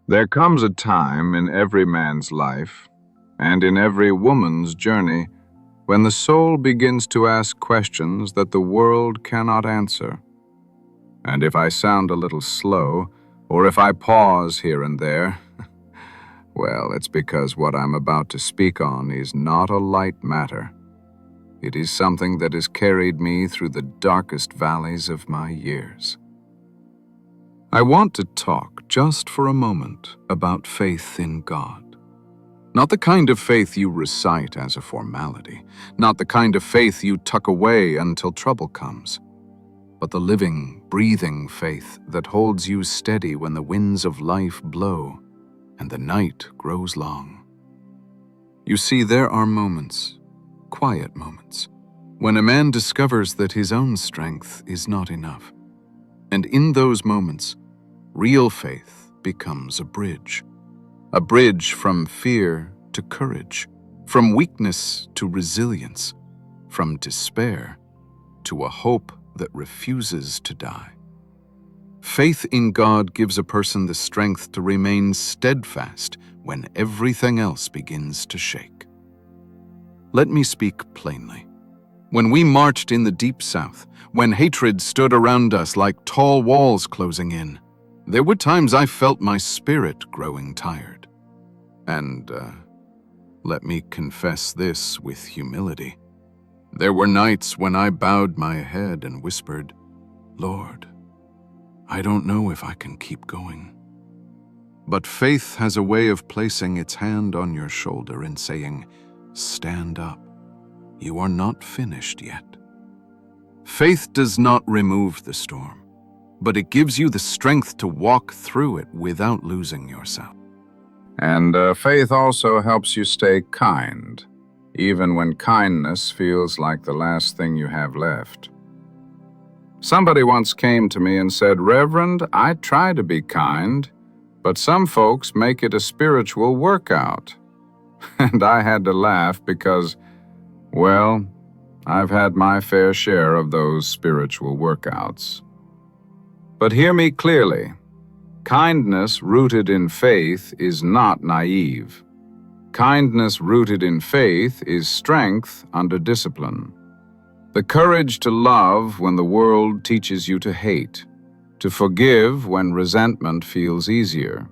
There comes a time in every man's life, and in every woman's journey, when the soul begins to ask questions that the world cannot answer. And if I sound a little slow, or if I pause here and there, well, it's because what I'm about to speak on is not a light matter. It is something that has carried me through the darkest valleys of my years. I want to talk just for a moment about faith in God. Not the kind of faith you recite as a formality, not the kind of faith you tuck away until trouble comes, but the living, breathing faith that holds you steady when the winds of life blow and the night grows long. You see, there are moments, quiet moments, when a man discovers that his own strength is not enough. And in those moments, real faith becomes a bridge from fear to courage, from weakness to resilience, from despair to a hope that refuses to die. Faith in God gives a person the strength to remain steadfast when everything else begins to shake. Let me speak plainly. When we marched in the Deep South, when hatred stood around us like tall walls closing in, there were times I felt my spirit growing tired. And let me confess this with humility. There were nights when I bowed my head and whispered, "Lord, I don't know if I can keep going." But faith has a way of placing its hand on your shoulder and saying, "Stand up. You are not finished yet." Faith does not remove the storm, but it gives you the strength to walk through it without losing yourself. And faith also helps you stay kind, even when kindness feels like the last thing you have left. Somebody once came to me and said, "Reverend, I try to be kind, but some folks make it a spiritual workout." And I had to laugh because, well, I've had my fair share of those spiritual workouts. But hear me clearly. Kindness rooted in faith is not naive. Kindness rooted in faith is strength under discipline. The courage to love when the world teaches you to hate, to forgive when resentment feels easier,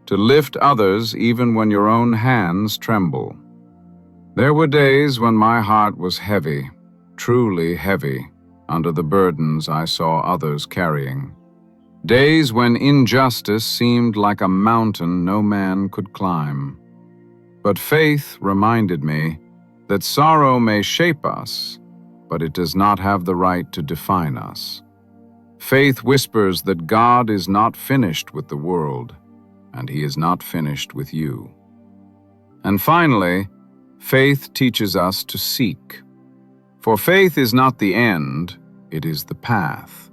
to lift others even when your own hands tremble. There were days when my heart was heavy, truly heavy, under the burdens I saw others carrying. Days when injustice seemed like a mountain no man could climb. But faith reminded me that sorrow may shape us, but it does not have the right to define us. Faith whispers that God is not finished with the world, and He is not finished with you. And finally, faith teaches us to seek. For faith is not the end, it is the path.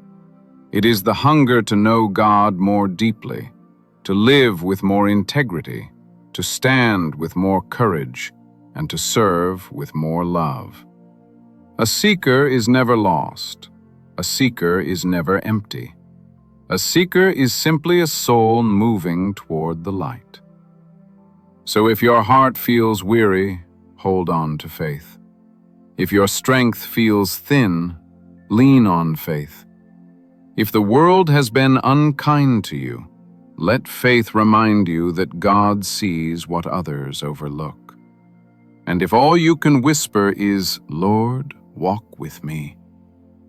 It is the hunger to know God more deeply, to live with more integrity, to stand with more courage, and to serve with more love. A seeker is never lost. A seeker is never empty. A seeker is simply a soul moving toward the light. So if your heart feels weary, hold on to faith. If your strength feels thin, lean on faith. If the world has been unkind to you, let faith remind you that God sees what others overlook. And if all you can whisper is, "Lord, walk with me,"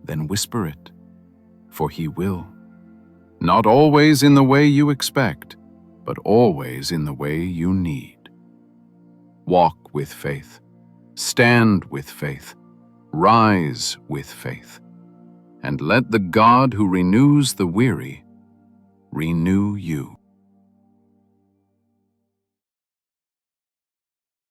then whisper it, for He will. Not always in the way you expect, but always in the way you need. Walk with faith. Stand with faith. Rise with faith. And let the God who renews the weary renew you.